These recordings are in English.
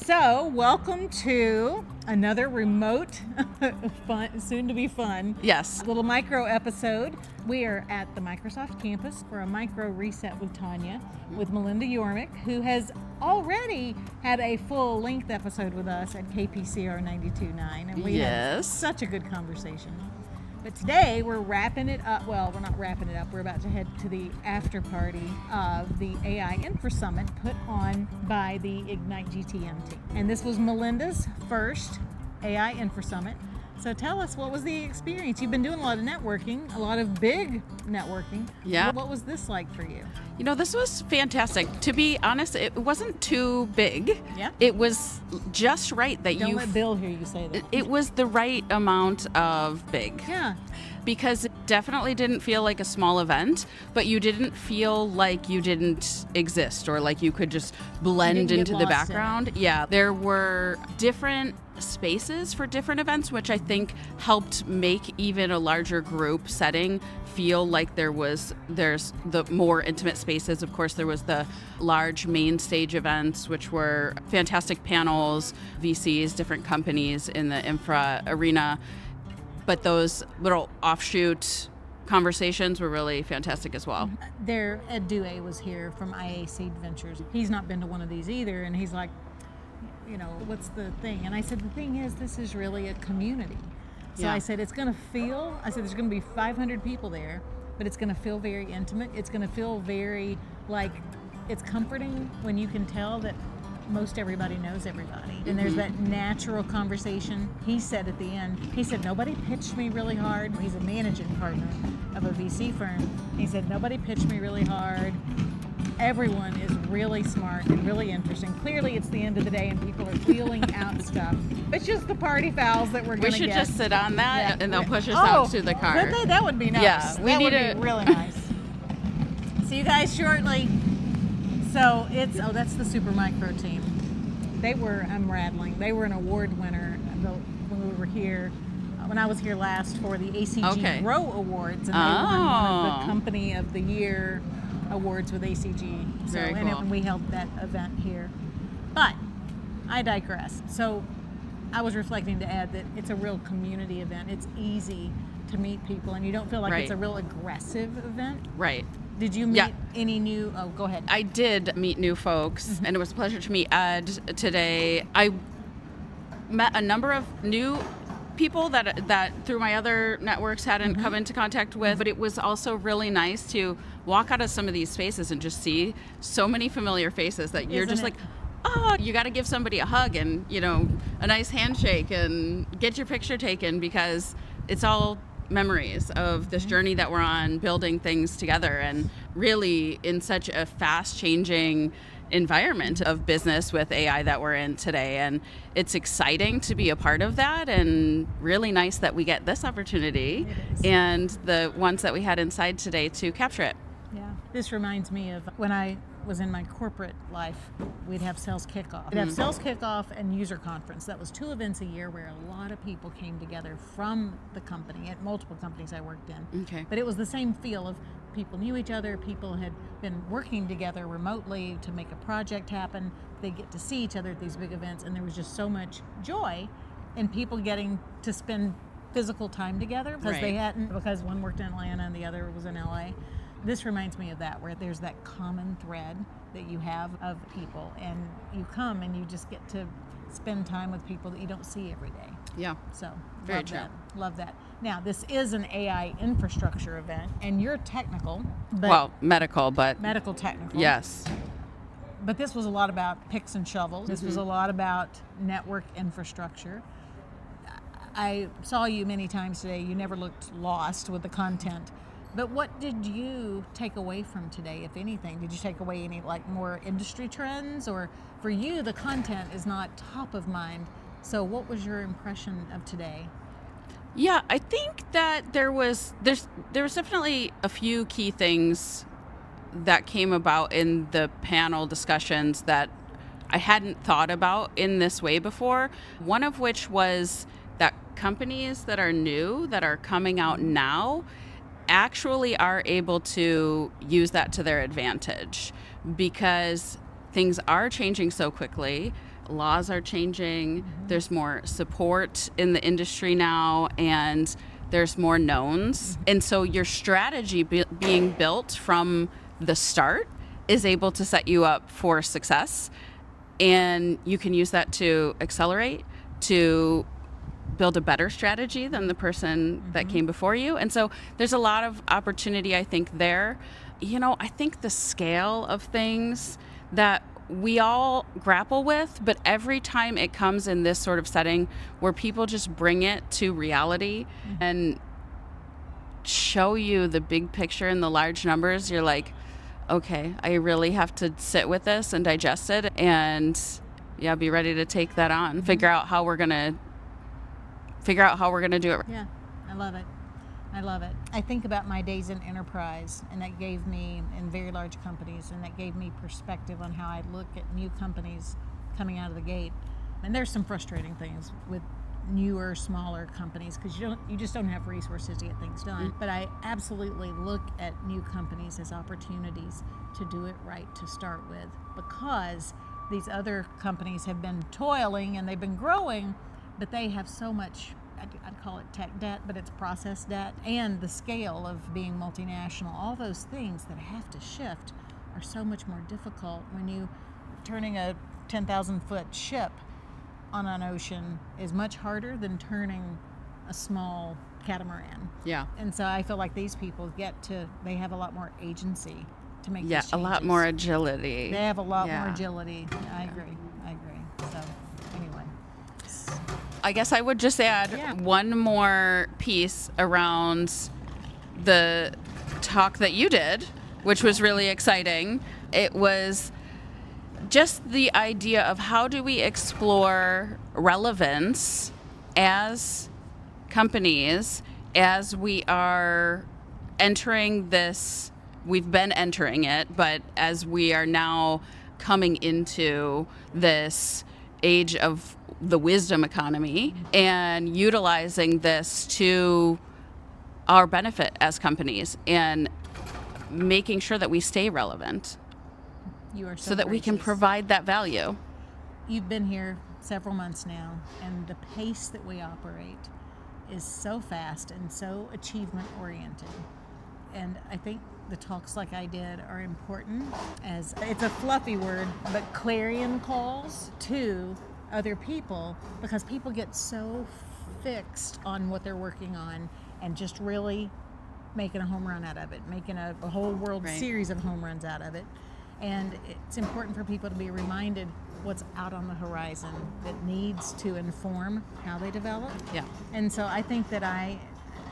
So, welcome to another remote, fun, soon to be fun, Yes. little micro episode. We are at the Microsoft campus for a micro reset with Tonya, with Melinda Yormick, who has already had a full length episode with us at KPCR 92.9, and we had such a good conversation. But today we're wrapping it up. Well, we're not wrapping it up. We're about to head to the after party of the AI Infra Summit put on by the Ignite GTM team. And this was Melinda's first AI Infra Summit. So tell us, what was the experience? You've been doing a lot of networking, a lot of big networking. Yeah. What was this like for you? You know, this was fantastic. To be honest, it wasn't too big. Yeah. It was just right that Don't let Bill hear you say that. It was the right amount of big. Yeah. Because it definitely didn't feel like a small event, but you didn't feel like you didn't exist or like you could just blend into the background. Yeah, there were different spaces for different events, which I think helped make even a larger group setting feel like there's the more intimate spaces. Of course, there was the large main stage events, which were fantastic panels, VCs, different companies in the infra arena. But those little offshoot conversations were really fantastic as well. Ed Due was here from IAC Ventures. He's not been to one of these either, and he's like, you know, what's the thing? And I said, the thing is, this is really a community. So I said, there's going to be 500 people there, but it's going to feel very intimate. It's going to feel very, like, it's comforting when you can tell that most everybody knows everybody. And there's that natural conversation. He said at the end, nobody pitched me really hard. He's a managing partner of a VC firm. He said, nobody pitched me really hard. Everyone is really smart and really interesting. Clearly, it's the end of the day and people are wheeling out stuff. It's just the party fouls that we're going to get. We should just sit on that and they'll push us out to the car. Could they? That would be nice. Yeah, that would be really nice. See you guys shortly. So that's the Super Micro team. I'm rattling. They were an award winner when we were here, when I was here last for the ACG Grow Awards, and they won one of the Company of the Year awards with ACG. So, Very cool. And we held that event here. But I digress. So I was reflecting to add that it's a real community event. It's easy to meet people, and you don't feel like it's a real aggressive event. Right. Did you meet any new? Oh, go ahead. I did meet new folks, and it was a pleasure to meet Ed today. I met a number of new people that through my other networks hadn't come into contact with, but it was also really nice to walk out of some of these spaces and just see so many familiar faces that you're just like, oh, you got to give somebody a hug and, you know, a nice handshake and get your picture taken, because it's all memories of this journey that we're on, building things together, and really in such a fast changing environment of business with AI that we're in today. And it's exciting to be a part of that, and really nice that we get this opportunity and the ones that we had inside today to capture it. Yeah. This reminds me of when I was in my corporate life, we'd have sales kickoff. We'd have sales kickoff and user conference. That was 2 events a year where a lot of people came together from the company, at multiple companies I worked in. Okay. But it was the same feel of people knew each other, people had been working together remotely to make a project happen. They get to see each other at these big events, and there was just so much joy in people getting to spend physical time together because they hadn't, because one worked in Atlanta and the other was in LA. This reminds me of that, where there's that common thread that you have of people, and you come and you just get to spend time with people that you don't see every day. Yeah. So Very true. Love that. Now, this is an AI infrastructure event, and you're technical. Medical technical. Yes. But this was a lot about picks and shovels. This was a lot about network infrastructure. I saw you many times today. You never looked lost with the content. But what did you take away from today, if anything? Did you take away any more industry trends? Or for you, the content is not top of mind. So what was your impression of today? Yeah, I think that there was definitely a few key things that came about in the panel discussions that I hadn't thought about in this way before. One of which was that companies that are new, that are coming out now, actually are able to use that to their advantage, because things are changing so quickly. laws are changing, there's more support in the industry now, and there's more knowns. And so your strategy being built from the start is able to set you up for success. And you can use that to accelerate, to build a better strategy than the person that came before you. And so there's a lot of opportunity, I think, there. I think the scale of things that we all grapple with, but every time it comes in this sort of setting where people just bring it to reality and show you the big picture and the large numbers, you're like, okay, I really have to sit with this and digest it and be ready to take that on. Figure out how we're gonna do it. Yeah, I love it. I think about my days in enterprise, and that gave me, in very large companies, and that gave me perspective on how I look at new companies coming out of the gate. And there's some frustrating things with newer, smaller companies because you just don't have resources to get things done. But I absolutely look at new companies as opportunities to do it right to start with, because these other companies have been toiling and they've been growing, but they have so much, I'd call it tech debt, but it's process debt, and the scale of being multinational. All those things that have to shift are so much more difficult when you turning a 10,000 foot ship on an ocean is much harder than turning a small catamaran. Yeah. And so I feel like these people they have a lot more agency to make these changes. A lot more agility. They have a lot more agility. I agree. So anyway. I guess I would just add one more piece around the talk that you did, which was really exciting. It was just the idea of how do we explore relevance as companies as we are entering this. We've been entering it, but as we are now coming into this age of the wisdom economy and utilizing this to our benefit as companies and making sure that we stay relevant. You are so that we can provide that value. You've been here several months now, and the pace that we operate is so fast and so achievement oriented. And I think the talks like I did are important, as it's a fluffy word, but clarion calls to other people, because people get so fixed on what they're working on and just really making a home run out of it, making a whole World Series of home runs out of it. And it's important for people to be reminded what's out on the horizon that needs to inform how they develop. Yeah. And so I think that I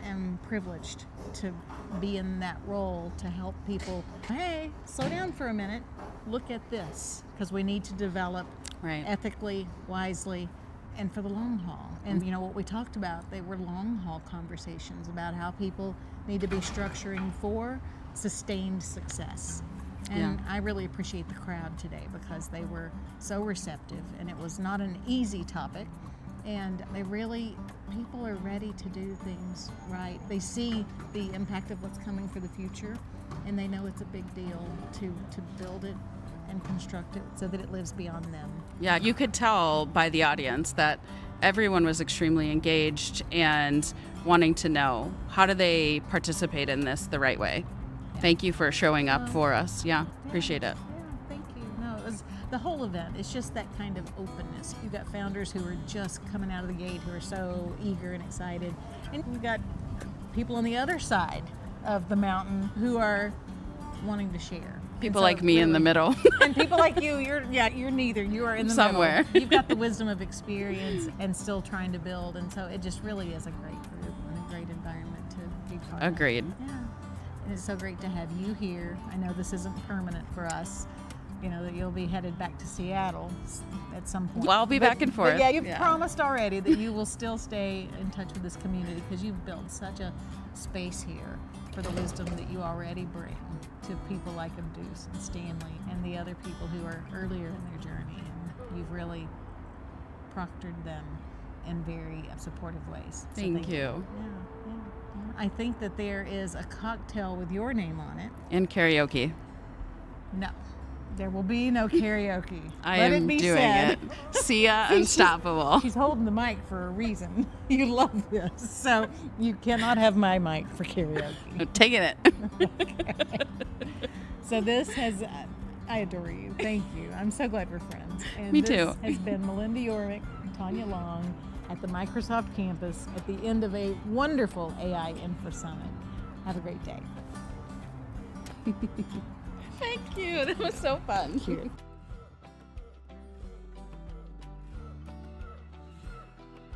am privileged to be in that role to help people, hey, slow down for a minute, look at this, because we need to develop ethically, wisely, and for the long haul. And what we talked about, they were long haul conversations about how people need to be structuring for sustained success. And I really appreciate the crowd today because they were so receptive, and it was not an easy topic. And people are ready to do things right. They see the impact of what's coming for the future, and they know it's a big deal to build it and construct it so that it lives beyond them. Yeah, you could tell by the audience that everyone was extremely engaged and wanting to know, how do they participate in this the right way? Thank you for showing up for us. Appreciate it. Yeah, thank you. No, it was the whole event. It's just that kind of openness. You've got founders who are just coming out of the gate who are so eager and excited. And you've got people on the other side of the mountain who are wanting to share. People like me in the middle. And people like you, you're neither. You are in the somewhere. middle. You've got the wisdom of experience and still trying to build. And so it just really is a great group and a great environment to be part of. Agreed. Yeah. And it's so great to have you here. I know this isn't permanent for us, that you'll be headed back to Seattle at some point. Well, I'll be back and forth. But you've promised already that you will still stay in touch with this community because you've built such a space here for the wisdom that you already bring to people like Abdus and Stanley and the other people who are earlier in their journey. And you've really proctored them in very supportive ways. So thank you. Yeah. I think that there is a cocktail with your name on it. And karaoke. No. There will be no karaoke. I Let am it be doing said. it. Sia Unstoppable. She's holding the mic for a reason. You love this. So you cannot have my mic for karaoke. I'm taking it. So this has, I adore you. Thank you. I'm so glad we're friends. And Me this too. has been Melinda Yormick and Tonya Long at the Microsoft campus at the end of a wonderful AI Infra Summit. Have a great day. Thank you. That was so fun. Cheers.